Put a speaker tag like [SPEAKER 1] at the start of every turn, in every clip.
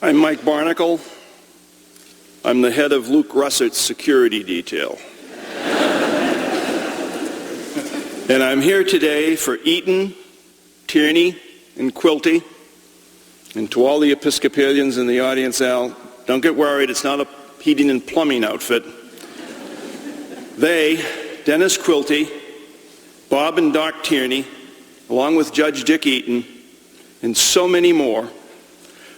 [SPEAKER 1] I'm Mike Barnicle. I'm the head of Luke RUSSERT's security detail. And I'm here today for Eaton, Tierney, and Quilty. And to all the Episcopalians in the audience, Al, don't get worried, it's not a heating and plumbing outfit. They, Dennis Quilty, Bob and Doc Tierney, along with Judge Dick Eaton, and so many more,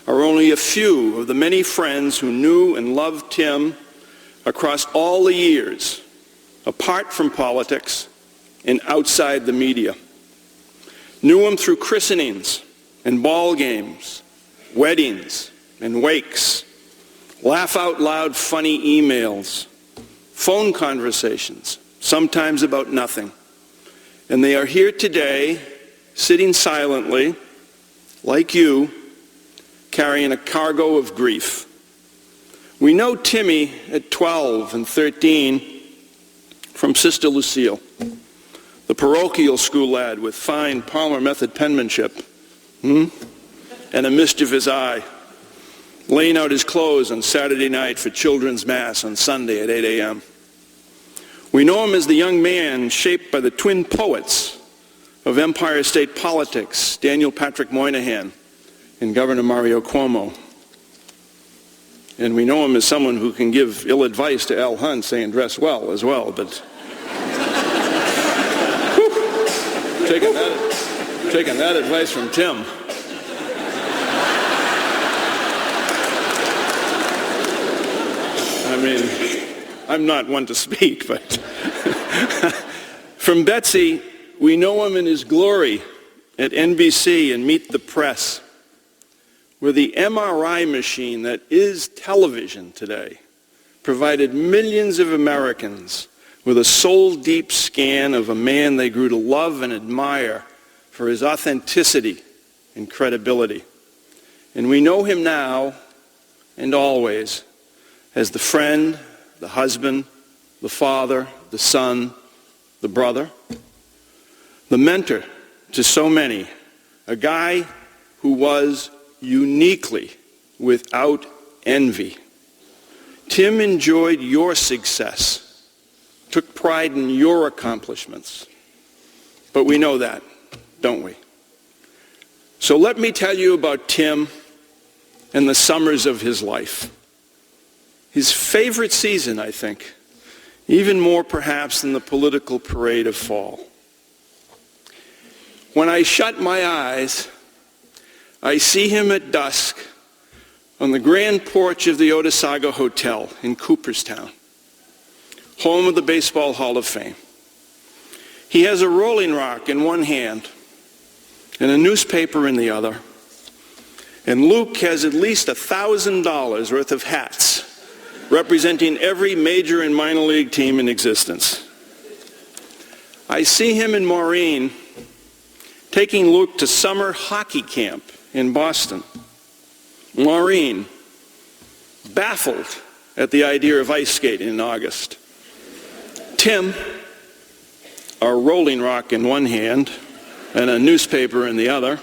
[SPEAKER 1] are only a few of the many friends who knew and loved Tim across all the years, apart from politics and outside the media. Knew him through christenings and ball games, weddings and wakes, laugh-out-loud funny emails, phone conversations, sometimes about nothing. And they are here today, sitting silently, like you, carrying a cargo of grief. We know Timmy at 12 and 13 from Sister Lucille, the parochial school lad with fine Palmer method penmanship, and a mischievous eye, laying out his clothes on Saturday night for children's mass on Sunday at 8 a.m. We know him as the young man shaped by the twin poets of Empire State politics, Daniel Patrick Moynihan and Governor Mario Cuomo. And we know him as someone who can give ill advice to Al Hunt saying dress well as well, but taking that advice from Tim. I mean, I'm not one to speak, but from Betsy, we know him in his glory at NBC and Meet the Press, where the MRI machine that is television today provided millions of Americans with a soul-deep scan of a man they grew to love and admire for his authenticity and credibility. And we know him now and always as the friend, the husband, the father, the son, the brother, the mentor to so many, a guy who was uniquely without envy. Tim enjoyed your success, took pride in your accomplishments. But we know that, don't we? So let me tell you about Tim and the summers of his life. His favorite season, I think, even more perhaps than the political parade of fall. When I shut my eyes, I see him at dusk on the grand porch of the Otesaga Hotel in Cooperstown, home of the Baseball Hall of Fame. He has a Rolling Rock in one hand and a newspaper in the other. And Luke has at least $1,000 worth of hats representing every major and minor league team in existence. I see him and Maureen taking Luke to summer hockey camp in Boston. Maureen, baffled at the idea of ice skating in August. Tim, a Rolling Rock in one hand and a newspaper in the other,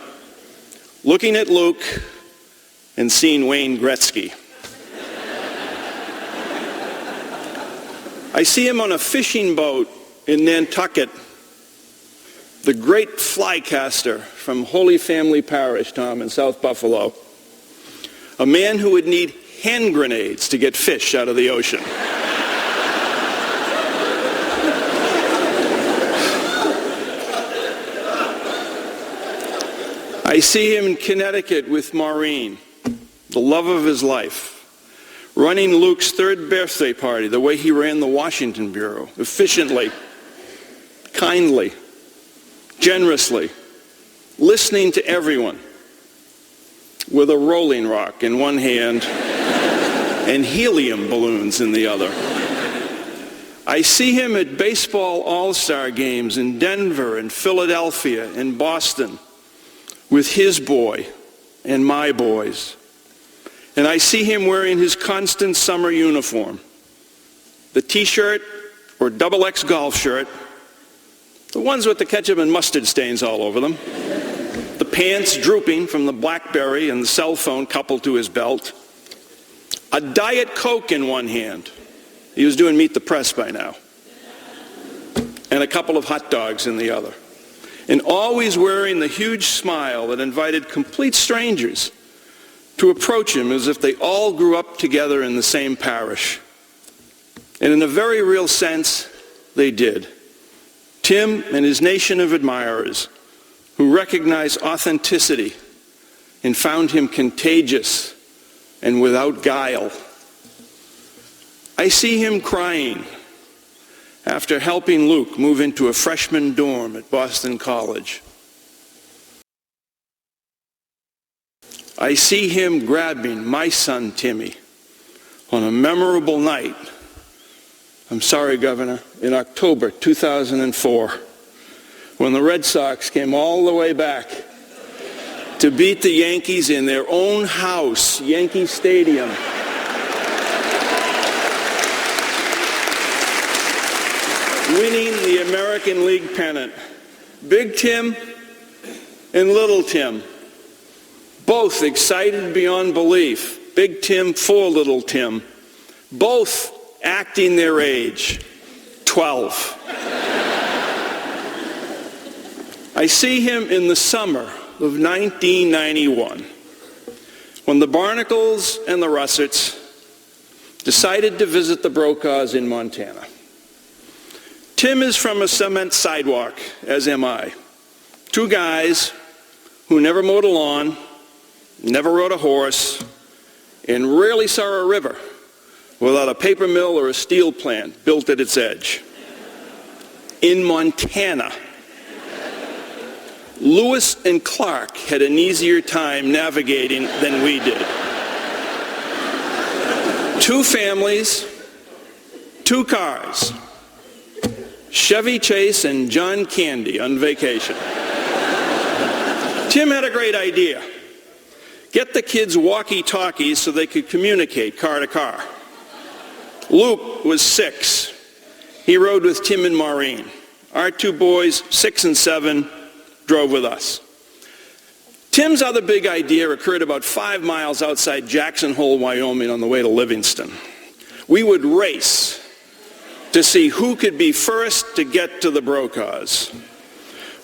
[SPEAKER 1] looking at Luke and seeing Wayne Gretzky. I see him on a fishing boat in Nantucket, the great flycaster from Holy Family Parish, Tom, in South Buffalo, a man who would need hand grenades to get fish out of the ocean. I see him in Connecticut with Maureen, the love of his life, running Luke's third birthday party the way he ran the Washington Bureau, efficiently, kindly, generously, listening to everyone, with a Rolling Rock in one hand and helium balloons in the other. I see him at baseball all-star games in Denver and Philadelphia and Boston with his boy and my boys. And I see him wearing his constant summer uniform, the T-shirt or XX golf shirt, the ones with the ketchup and mustard stains all over them, the pants drooping from the BlackBerry and the cell phone coupled to his belt, a Diet Coke in one hand. He was doing Meet the Press by now. And a couple of hot dogs in the other. And always wearing the huge smile that invited complete strangers to approach him as if they all grew up together in the same parish. And in a very real sense, they did. Tim and his nation of admirers who recognized authenticity and found him contagious and without guile. I see him crying after helping Luke move into a freshman dorm at Boston College. I see him grabbing my son Timmy on a memorable night, I'm sorry, Governor, in October 2004, when the Red Sox came all the way back to beat the Yankees in their own house, Yankee Stadium. Winning the American League pennant. Big Tim and Little Tim, both excited beyond belief. Big Tim for Little Tim, both acting their age, 12. I see him in the summer of 1991, when the Barnacles and the Russerts decided to visit the Brokaws in Montana. Tim is from a cement sidewalk, as am I. Two guys who never mowed a lawn, never rode a horse, and rarely saw a river without a paper mill or a steel plant built at its edge. In Montana, Lewis and Clark had an easier time navigating than we did. Two families, two cars. Chevy Chase and John Candy on vacation. Tim had a great idea. Get the kids walkie-talkies so they could communicate car to car. Luke was 6. He rode with Tim and Maureen. Our two boys, 6 and 7, drove with us. Tim's other big idea occurred about 5 miles outside Jackson Hole, Wyoming, on the way to Livingston. We would race to see who could be first to get to the Brokaws.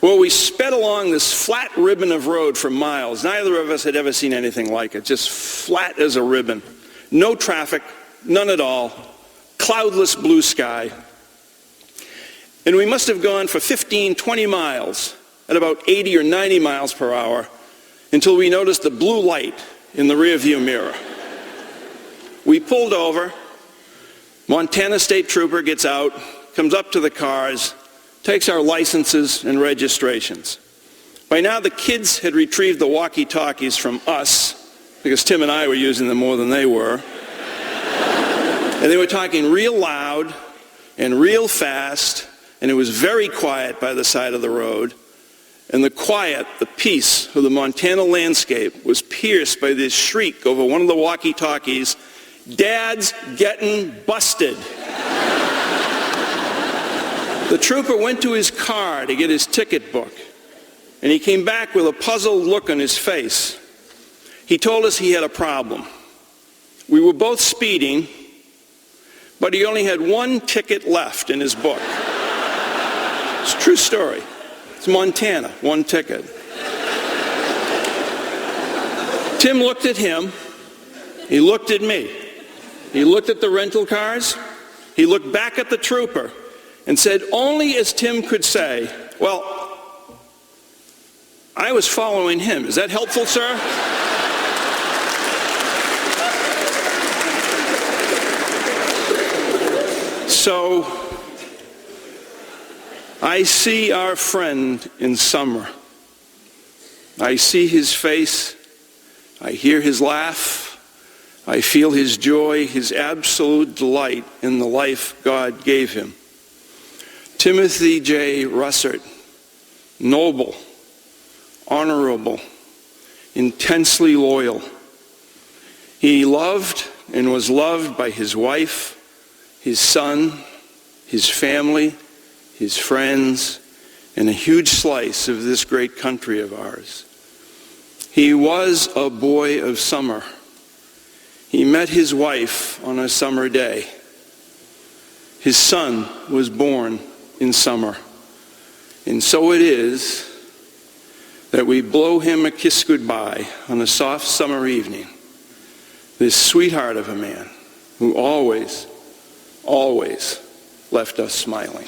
[SPEAKER 1] Well, we sped along this flat ribbon of road for miles. Neither of us had ever seen anything like it, just flat as a ribbon. No traffic, none at all, cloudless blue sky. And we must have gone for 15, 20 miles at about 80 or 90 miles per hour until we noticed the blue light in the rearview mirror. We pulled over. Montana State Trooper gets out, comes up to the cars, takes our licenses and registrations. By now the kids had retrieved the walkie-talkies from us, because Tim and I were using them more than they were. And they were talking real loud and real fast, and it was very quiet by the side of the road. And the quiet, the peace of the Montana landscape was pierced by this shriek over one of the walkie-talkies, "Dad's getting busted." The trooper went to his car to get his ticket book, and he came back with a puzzled look on his face. He told us he had a problem. We were both speeding, but he only had one ticket left in his book. It's a true story. It's Montana, one ticket. Tim looked at him. He looked at me. He looked at the rental cars. He looked back at the trooper and said, only as Tim could say, "Well, I was following him. Is that helpful, sir?" So, I see our friend in summer. I see his face. I hear his laugh. I feel his joy, his absolute delight in the life God gave him. Timothy J. Russert, noble, honorable, intensely loyal. He loved and was loved by his wife, his son, his family, his friends, and a huge slice of this great country of ours. He was a boy of summer. He met his wife on a summer day. His son was born in summer. And so it is that we blow him a kiss goodbye on a soft summer evening. This sweetheart of a man who always, always left us smiling.